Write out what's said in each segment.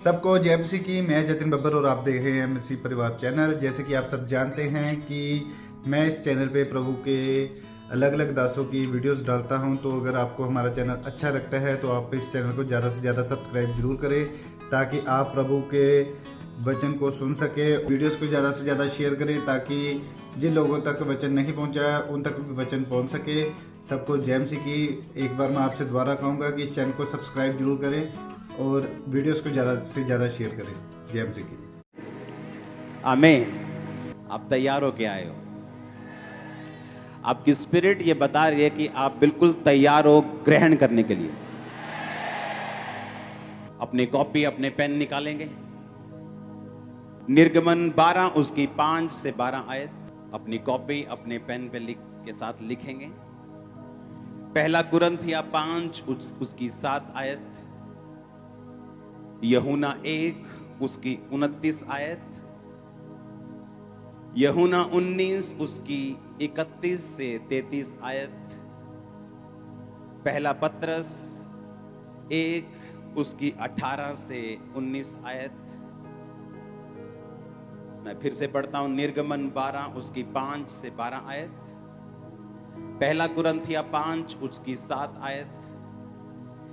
सबको जय मसीह की। मैं जतिन बब्बर और आप देख रहे हैं मसीह परिवार चैनल। जैसे कि आप सब जानते हैं कि मैं इस चैनल पे प्रभु के अलग अलग दासों की वीडियोस डालता हूं, तो अगर आपको हमारा चैनल अच्छा लगता है तो आप इस चैनल को ज़्यादा से ज़्यादा सब्सक्राइब जरूर करें, ताकि आप प्रभु के वचन को सुन सके। वीडियोस को ज़्यादा से ज़्यादा शेयर करें, ताकि जिन लोगों तक वचन नहीं पहुंचा उन तक भी वचन पहुंच सके। सबको जय मसीह की। एक बार मैं आपसे दोबारा कहूँगा कि इस चैनल को सब्सक्राइब जरूर करें और वीडियोस को ज़्यादा से ज़्यादा शेयर करें। जय मसीह की। आमीन। आप तैयार हो के आए हो? आपकी स्पिरिट ये बता रही है कि आप बिल्कुल तैयार हो ग्रहण करने के लिए। अपनी कॉपी अपने पेन निकालेंगे। निर्गमन 12 उसकी 5 से 12 आयत अपनी कॉपी अपने पेन पे के साथ लिखेंगे। पहला कुरिन्थिया 5 उसकी 7 आयत, यूहन्ना 1 उसकी 29 आयत, यूहन्ना 19 उसकी 31 से 33 आयत, पहला पत्रस 1 उसकी 18 से 19 आयत। मैं फिर से पढ़ता हूं। निर्गमन 12 उसकी 5 से 12 आयत, पहला कुरिन्थिया 5 उसकी 7 आयत,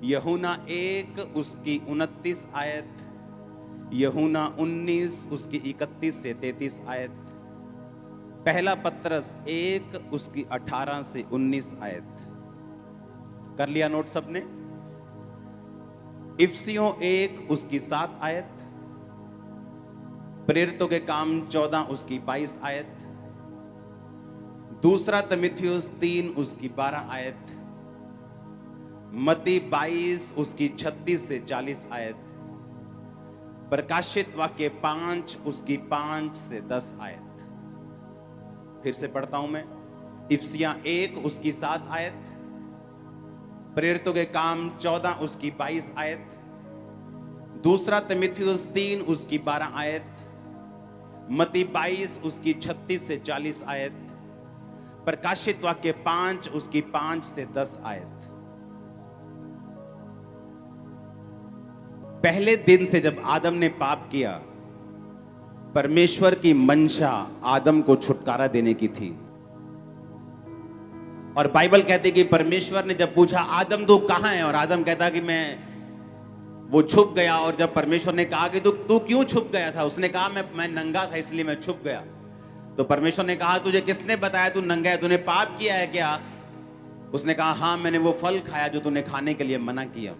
यूहन्ना 1 उसकी 29 आयत, यूहन्ना 19 उसकी 31 से 33 आयत, पहला पत्रस 1 उसकी 18 से 19 आयत। कर लिया नोट सबने? इफिसियों 1 उसकी 7 आयत, प्रेरितों के काम 14 उसकी 22 आयत, दूसरा तीमुथियुस 3 उसकी 12 आयत, मत्ती 22 उसकी 36 से 40 आयत, प्रकाशित वाक्य 5 उसकी 5 से 10 आयत। फिर से पढ़ता हूं मैं। इफिसियां 1 उसकी 7 आयत, प्रेरितों के काम 14 उसकी 22 आयत, दूसरा तीमुथियुस 3 उसकी 12 आयत, मत्ती 22 उसकी 36 से 40 आयत, प्रकाशित वाक्य 5 उसकी 5 से 10 आयत। पहले दिन से जब आदम ने पाप किया, परमेश्वर की मंशा आदम को छुटकारा देने की थी। और बाइबल कहती कि परमेश्वर ने जब पूछा आदम तू कहां है, और आदम कहता कि वो छुप गया। और जब परमेश्वर ने कहा कि तू क्यों छुप गया था, उसने कहा मैं नंगा था इसलिए मैं छुप गया। तो परमेश्वर ने कहा तुझे किसने बताया तू नंगा है, तूने पाप किया है क्या? उसने कहा हाँ, मैंने वो फल खाया जो तूने खाने के लिए मना किया।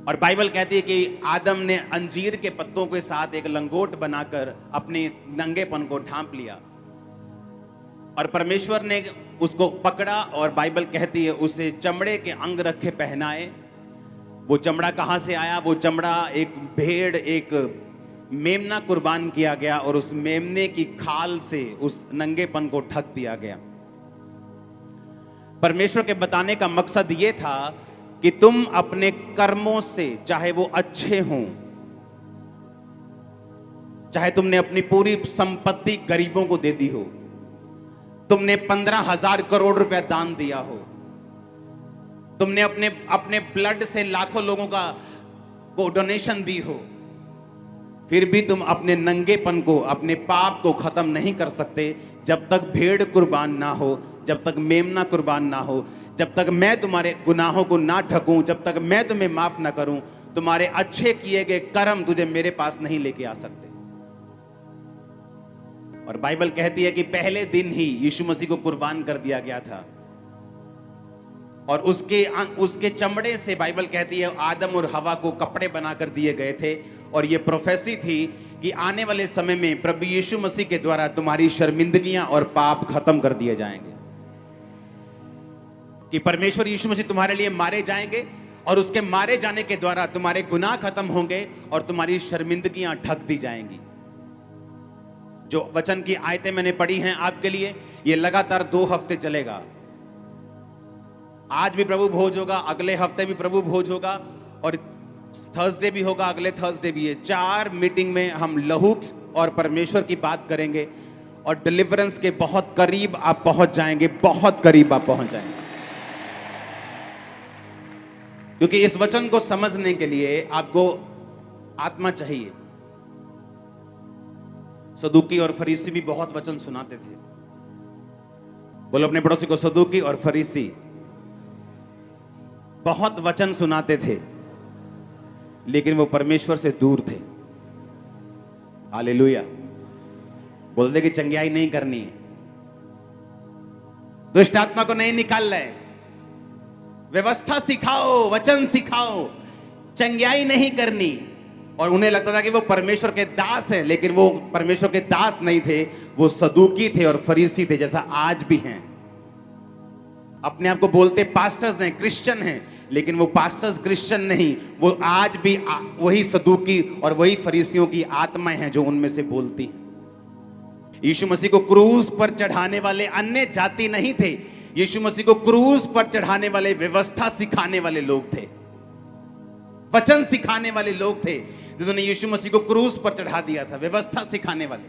और बाइबल कहती है कि आदम ने अंजीर के पत्तों के साथ एक लंगोट बनाकर अपने नंगेपन को ढांप लिया, और परमेश्वर ने उसको पकड़ा और बाइबल कहती है उसे चमड़े के अंग रखे पहनाए। वो चमड़ा कहां से आया? वो चमड़ा एक भेड़, एक मेमना कुर्बान किया गया, और उस मेमने की खाल से उस नंगेपन को ढक दिया गया। परमेश्वर के बताने का मकसद यह था कि तुम अपने कर्मों से, चाहे वो अच्छे हों, चाहे तुमने अपनी पूरी संपत्ति गरीबों को दे दी हो, तुमने 15,000 करोड़ रुपया दान दिया हो, तुमने अपने ब्लड से लाखों लोगों को डोनेशन दी हो, फिर भी तुम अपने नंगेपन को, अपने पाप को खत्म नहीं कर सकते जब तक भेड़ कुर्बान ना हो, जब तक मेमना कुर्बान ना हो, जब तक मैं तुम्हारे गुनाहों को ना ढकूं, जब तक मैं तुम्हें माफ ना करूं। तुम्हारे अच्छे किए गए कर्म तुझे मेरे पास नहीं लेके आ सकते। और बाइबल कहती है कि पहले दिन ही यीशु मसीह को कुर्बान कर दिया गया था, और उसके चमड़े से बाइबल कहती है आदम और हवा को कपड़े बनाकर दिए गए थे। और यह प्रोफेसी थी कि आने वाले समय में प्रभु यीशु मसीह के द्वारा तुम्हारी शर्मिंदगियां और पाप खत्म कर दिए जाएंगे, कि परमेश्वर यीशु मसीह तुम्हारे लिए मारे जाएंगे, और उसके मारे जाने के द्वारा तुम्हारे गुनाह खत्म होंगे और तुम्हारी शर्मिंदगियां ढक दी जाएंगी। जो वचन की आयतें मैंने पढ़ी हैं आपके लिए, यह लगातार 2 हफ्ते चलेगा। आज भी प्रभु भोज होगा, अगले हफ्ते भी प्रभु भोज होगा, और थर्सडे भी होगा, अगले थर्सडे भी है। 4 मीटिंग में हम लहू और परमेश्वर की बात करेंगे, और डिलीवरेंस के बहुत करीब आप पहुंच जाएंगे, बहुत करीब आप पहुंच जाएंगे। क्योंकि इस वचन को समझने के लिए आपको आत्मा चाहिए। सदूकी और फरीसी भी बहुत वचन सुनाते थे। बोलो अपने पड़ोसी को, सदूकी और फरीसी बहुत वचन सुनाते थे, लेकिन वो परमेश्वर से दूर थे। हालेलुया। बोलते कि चंगियाई नहीं करनी है, दुष्ट आत्मा को नहीं निकालना है, व्यवस्था सिखाओ, वचन सिखाओ, चंगियाई नहीं करनी। और उन्हें लगता था कि वो परमेश्वर के दास हैं, लेकिन वो परमेश्वर के दास नहीं थे, वो सदूकी थे और फरीसी थे, जैसा आज भी हैं। अपने आप को बोलते पास्टर्स हैं, क्रिश्चियन हैं, लेकिन वो पास्टर्स क्रिश्चियन नहीं, वो आज भी वही सदूकी और वही फरीसियों की आत्माएं हैं जो उनमें से बोलती हैं। यीशु मसीह को क्रूस पर चढ़ाने वाले अन्य जाति नहीं थे, यीशु मसीह को क्रूस पर चढ़ाने वाले व्यवस्था सिखाने वाले लोग थे, वचन सिखाने वाले लोग थे, जिन्होंने यीशु मसीह को क्रूस पर चढ़ा दिया था। व्यवस्था सिखाने वाले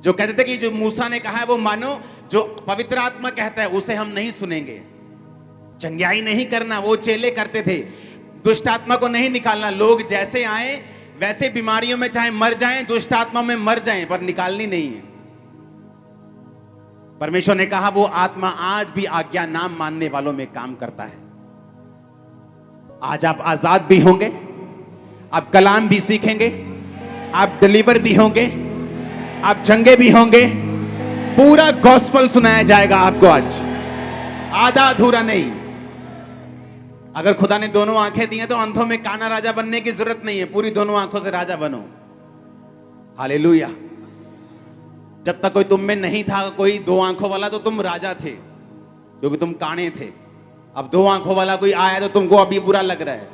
जो कहते थे कि जो मूसा ने कहा है वो मानो, जो पवित्र आत्मा कहता है उसे हम नहीं सुनेंगे। चंगियाई नहीं करना वो चेले करते थे, दुष्ट आत्मा को नहीं निकालना। लोग जैसे आए वैसे बीमारियों में चाहे मर जाएं, दुष्ट आत्मा में मर जाएं, पर निकालनी नहीं है। परमेश्वर ने कहा वो आत्मा आज भी आज्ञा नाम मानने वालों में काम करता है। आज आप आजाद भी होंगे, आप कलाम भी सीखेंगे, आप डिलीवर भी होंगे, आप चंगे भी होंगे। पूरा गॉस्पेल सुनाया जाएगा आपको आज, आधा अधूरा नहीं। अगर खुदा ने दोनों आंखें दी हैं तो अंधों में काना राजा बनने की जरूरत नहीं है, पूरी दोनों आंखों से राजा बनो। हालेलुया। जब तक कोई तुम में नहीं था कोई दो आंखों वाला, तो तुम राजा थे, क्योंकि तुम काने थे। अब दो आंखों वाला कोई आया तो तुमको अभी बुरा लग रहा है।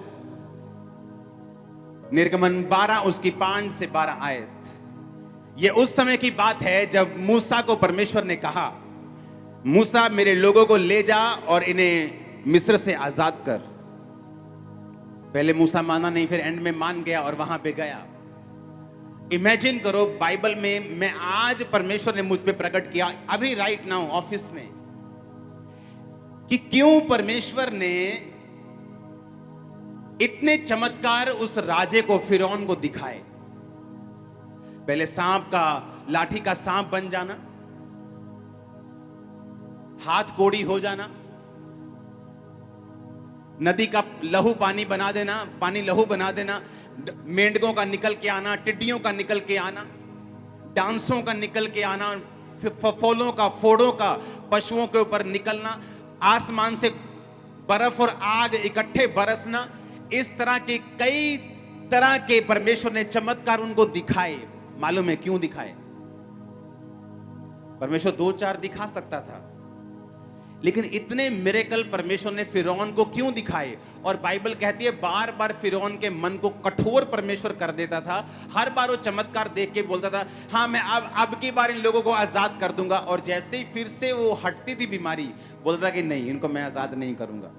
निर्गमन 12 उसकी 5 से 12 आयत। ये उस समय की बात है जब मूसा को परमेश्वर ने कहा, मूसा मेरे लोगों को ले जा और इन्हें मिस्र से आजाद कर। पहले मूसा माना नहीं, फिर एंड में मान गया और वहां पे गया। इमेजिन करो, बाइबल में मैं आज परमेश्वर ने मुझ पे प्रकट किया अभी राइट नाउ ऑफिस में, कि क्यों परमेश्वर ने इतने चमत्कार उस राजे को, फिरौन को दिखाए। पहले सांप का, लाठी का सांप बन जाना, हाथ कोड़ी हो जाना, नदी का लहू पानी बना देना, पानी लहू बना देना, मेंढकों का निकल के आना, टिड्डियों का निकल के आना, डांसों का निकल के आना, फफोलों का, फोड़ों का पशुओं के ऊपर निकलना, आसमान से बर्फ और आग इकट्ठे बरसना। इस तरह के कई तरह के परमेश्वर ने चमत्कार उनको दिखाए। मालूम है क्यों दिखाए? परमेश्वर 2-4 दिखा सकता था, लेकिन इतने मिरेकल परमेश्वर ने फिरौन को क्यों दिखाए? और बाइबल कहती है बार बार फिरौन के मन को कठोर परमेश्वर कर देता था। हर बार वो चमत्कार देख के बोलता था, हाँ मैं अब की बार इन लोगों को आजाद कर दूंगा, और जैसे ही फिर से वो हटती थी बीमारी, बोलता कि नहीं, इनको मैं आजाद नहीं करूंगा।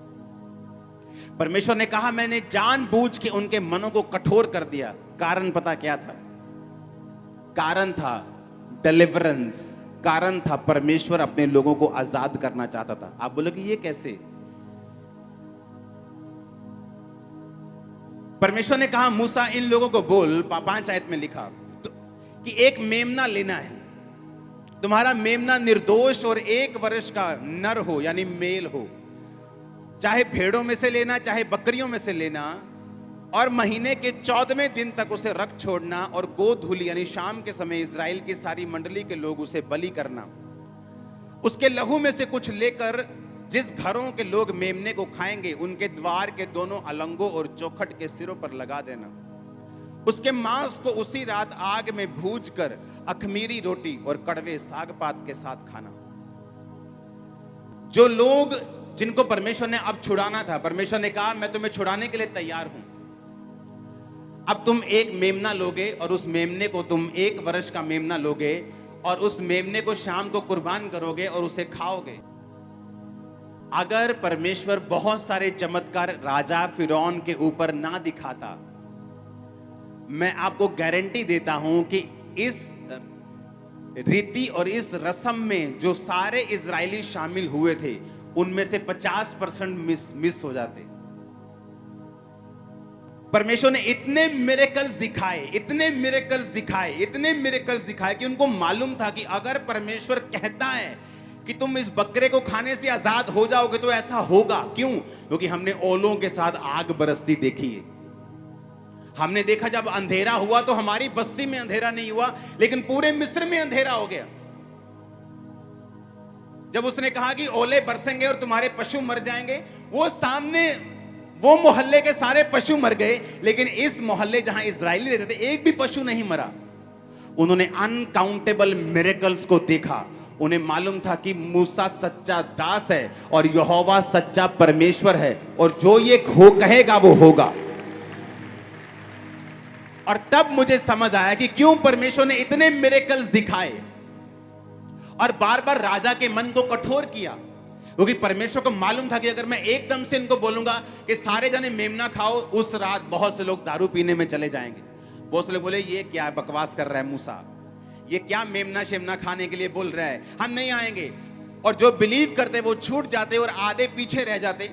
परमेश्वर ने कहा मैंने जानबूझ के उनके मनों को कठोर कर दिया। कारण पता क्या था? कारण था डिलीवरेंस, कारण था परमेश्वर अपने लोगों को आजाद करना चाहता था। आप बोलोगे ये कैसे? परमेश्वर ने कहा मूसा इन लोगों को बोल, 5 आयत में लिखा कि एक मेमना लेना है, तुम्हारा मेमना निर्दोष और 1 वर्ष का नर हो, यानी मेल हो, चाहे भेड़ों में से लेना चाहे बकरियों में से लेना, और महीने के 14वें दिन तक उसे रख छोड़ना, और गोधूली यानी शाम के समय इजराइल की सारी मंडली के लोग उसे बलि करना। उसके लहू में से कुछ लेकर जिस घरों के लोग मेमने को खाएंगे उनके द्वार के दोनों अलंगों और चौखट के सिरों पर लगा देना। उसके मांस को उसी रात आग में भूनकर अखमीरी रोटी और कड़वे साग पात के साथ खाना। जो लोग जिनको परमेश्वर ने अब छुड़ाना था, परमेश्वर ने कहा मैं तुम्हें छुड़ाने के लिए तैयार हूं। अब तुम एक मेमना लोगे, और उस मेमने को तुम 1 वर्ष का मेमना लोगे, और उस मेमने को शाम को कुर्बान करोगे और उसे खाओगे। अगर परमेश्वर बहुत सारे चमत्कार राजा फिरौन के ऊपर ना दिखाता, मैं आपको गारंटी देता हूं कि इस रीति और इस रस्म में जो सारे इजरायली शामिल हुए थे उनमें से 50% मिस हो जाते। परमेश्वर ने इतने मिरेकल्स दिखाए, इतने मिरेकल्स दिखाए, इतने मिरेकल्स दिखाए कि उनको मालूम था कि अगर परमेश्वर कहता है कि तुम इस बकरे को खाने से आजाद हो जाओगे तो ऐसा होगा। क्यों? क्योंकि हमने ओलों के साथ आग बरसती देखी है। हमने देखा जब अंधेरा हुआ तो हमारी बस्ती में अंधेरा नहीं हुआ, लेकिन पूरे मिस्र में अंधेरा हो गया। जब उसने कहा कि ओले बरसेंगे और तुम्हारे पशु मर जाएंगे, वो सामने वो मोहल्ले के सारे पशु मर गए, लेकिन इस मोहल्ले जहां इजरायली रहते थे एक भी पशु नहीं मरा। उन्होंने अनकाउंटेबल मिरेकल्स को देखा। उन्हें मालूम था कि मूसा सच्चा दास है और यहोवा सच्चा परमेश्वर है, और जो ये कहेगा वो होगा। और तब मुझे समझ आया कि क्यों परमेश्वर ने इतने मिरेकल्स दिखाए और बार बार राजा के मन को कठोर किया, क्योंकि परमेश्वर को मालूम था कि अगर मैं एकदम से इनको बोलूंगा कि सारे जने मेमना खाओ, उस रात बहुत से लोग दारू पीने में चले जाएंगे। बहुत से लोग बोले ये क्या बकवास कर रहा है मूसा, ये क्या मेमना शेमना खाने के लिए बोल रहा है, हम नहीं आएंगे। और जो बिलीव करते वो छूट जाते और आधे पीछे रह जाते।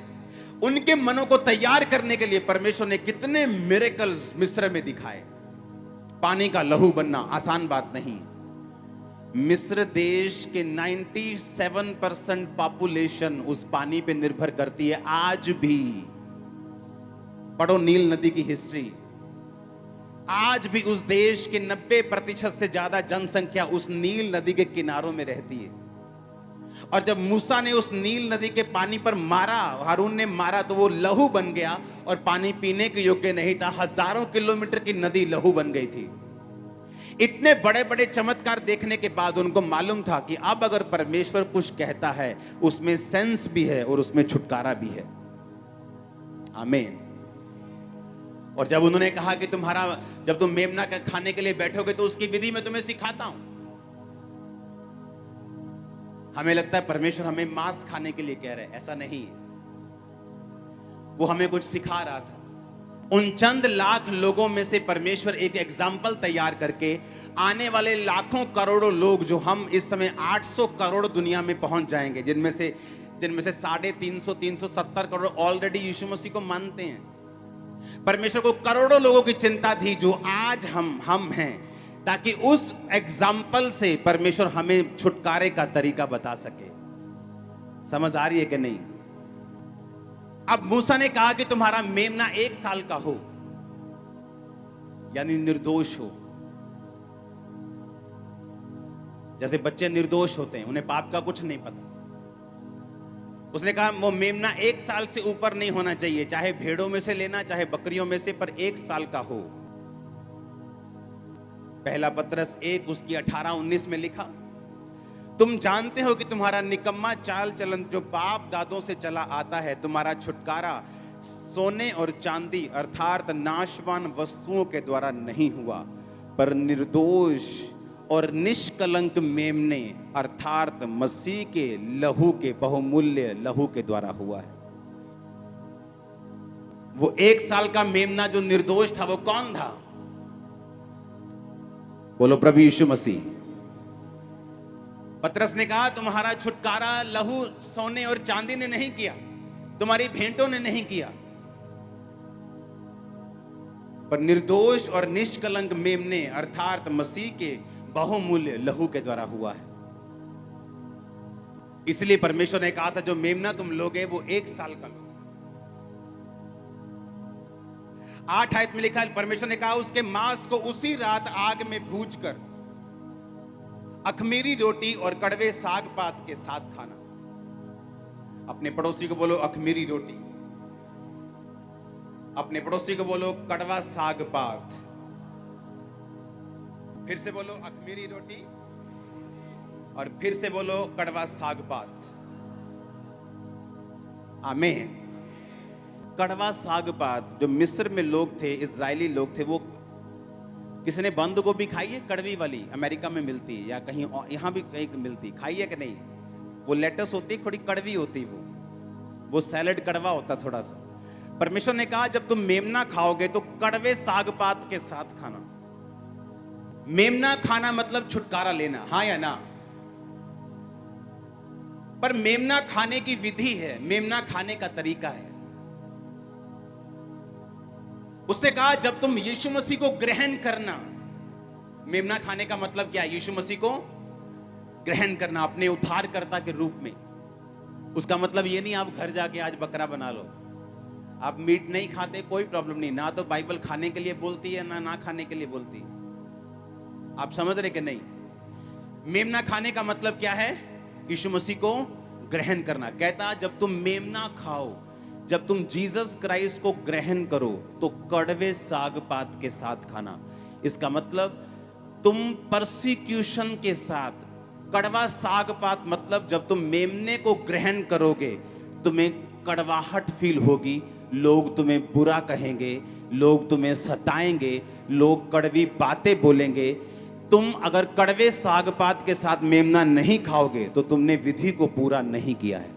उनके मनों को तैयार करने के लिए परमेश्वर ने कितने मिरेकल्स मिस्र में दिखाए। पानी का लहू बनना आसान बात नहीं। मिस्र देश के 97% पॉपुलेशन उस पानी पे निर्भर करती है आज भी। पढ़ो नील नदी की हिस्ट्री। आज भी उस देश के 90% से ज्यादा जनसंख्या उस नील नदी के किनारों में रहती है। और जब मूसा ने उस नील नदी के पानी पर मारा, हारून ने मारा, तो वो लहू बन गया और पानी पीने के योग्य नहीं था। हजारों किलोमीटर की नदी लहू बन गई थी। इतने बड़े बड़े चमत्कार देखने के बाद उनको मालूम था कि अब अगर परमेश्वर कुछ कहता है उसमें सेंस भी है और उसमें छुटकारा भी है। आमीन। और जब उन्होंने कहा कि जब तुम मेमना खाने के लिए बैठोगे तो उसकी विधि मैं तुम्हें सिखाता हूं। हमें लगता है परमेश्वर हमें मांस खाने के लिए कह रहे हैं, ऐसा नहीं है। वो हमें कुछ सिखा रहा था। उन चंद लाख लोगों में से परमेश्वर एक एग्जाम्पल तैयार करके आने वाले लाखों करोड़ों लोग, जो हम इस समय 800 करोड़ दुनिया में पहुंच जाएंगे, जिनमें से 370 करोड़ ऑलरेडी यीशु मसीह को मानते हैं। परमेश्वर को करोड़ों लोगों की चिंता थी जो आज हम हैं, ताकि उस एग्जाम्पल से परमेश्वर हमें छुटकारे का तरीका बता सके। समझ आ रही है कि नहीं? अब मूसा ने कहा कि तुम्हारा मेमना 1 साल का हो, यानी निर्दोष हो। जैसे बच्चे निर्दोष होते हैं, उन्हें पाप का कुछ नहीं पता। उसने कहा वो मेमना 1 साल से ऊपर नहीं होना चाहिए, चाहे भेड़ों में से लेना चाहे बकरियों में से, पर 1 साल का हो। पहला पत्रस 1 उसकी 18-19 में लिखा, तुम जानते हो कि तुम्हारा निकम्मा चाल चलन जो बाप दादों से चला आता है, तुम्हारा छुटकारा सोने और चांदी अर्थात नाशवान वस्तुओं के द्वारा नहीं हुआ, पर निर्दोष और निष्कलंक मेमने अर्थात मसीह के लहू के बहुमूल्य लहू के द्वारा हुआ है। वो 1 साल का मेमना जो निर्दोष था, वो कौन था? बोलो प्रभु यीशु मसीह। पतरस ने कहा तुम्हारा छुटकारा लहू सोने और चांदी ने नहीं किया, तुम्हारी भेंटों ने नहीं किया, पर निर्दोष और निष्कलंक मेमने अर्थात मसीह के बहुमूल्य लहू के द्वारा हुआ है। इसलिए परमेश्वर ने कहा था जो मेमना तुम लोगे वो 1 साल का लो। 8 आयत में लिखा है, परमेश्वर ने कहा उसके मांस को उसी रात आग में भूनकर अखमीरी रोटी और कड़वे साग पात के साथ खाना। अपने पड़ोसी को बोलो अखमीरी रोटी, अपने पड़ोसी को बोलो कड़वा साग पात, फिर से बोलो अखमीरी रोटी और फिर से बोलो कड़वा साग पात। आमीन। कड़वा साग पात, जो मिस्र में लोग थे, इजरायली लोग थे, वो किसी ने बंद गोभी खाई है? कड़वी वाली अमेरिका में मिलती है या कहीं यहां भी कहीं मिलती, खाई है कि नहीं? वो लेटस होती है, थोड़ी कड़वी होती है, वो सैलड कड़वा होता थोड़ा सा। परमेश्वर ने कहा जब तुम मेमना खाओगे तो कड़वे साग पात के साथ खाना। मेमना खाना मतलब छुटकारा लेना, हाँ या ना? पर मेमना खाने की विधि है, मेमना खाने का तरीका है। उसने कहा जब तुम यीशु मसीह को ग्रहण करना, मेमना खाने का मतलब क्या है? यीशु मसीह को ग्रहण करना अपने उद्धारकर्ता के रूप में। उसका मतलब ये नहीं आप घर जाके आज बकरा बना लो, आप मीट नहीं खाते, कोई प्रॉब्लम नहीं, ना तो बाइबल खाने के लिए बोलती है ना खाने के लिए बोलती है। आप समझ रहे कि नहीं? मेमना खाने का मतलब क्या है? यीशु मसीह को ग्रहण करना। कहता जब तुम मेमना खाओ, जब तुम जीसस क्राइस्ट को ग्रहण करो तो कड़वे साग पात के साथ खाना। इसका मतलब तुम परसिक्यूशन के साथ, कड़वा साग पात मतलब जब तुम मेमने को ग्रहण करोगे तुम्हें कड़वाहट फील होगी, लोग तुम्हें बुरा कहेंगे, लोग तुम्हें सताएंगे, लोग कड़वी बातें बोलेंगे। तुम अगर कड़वे साग पात के साथ मेमना नहीं खाओगे तो तुमने विधि को पूरा नहीं किया है।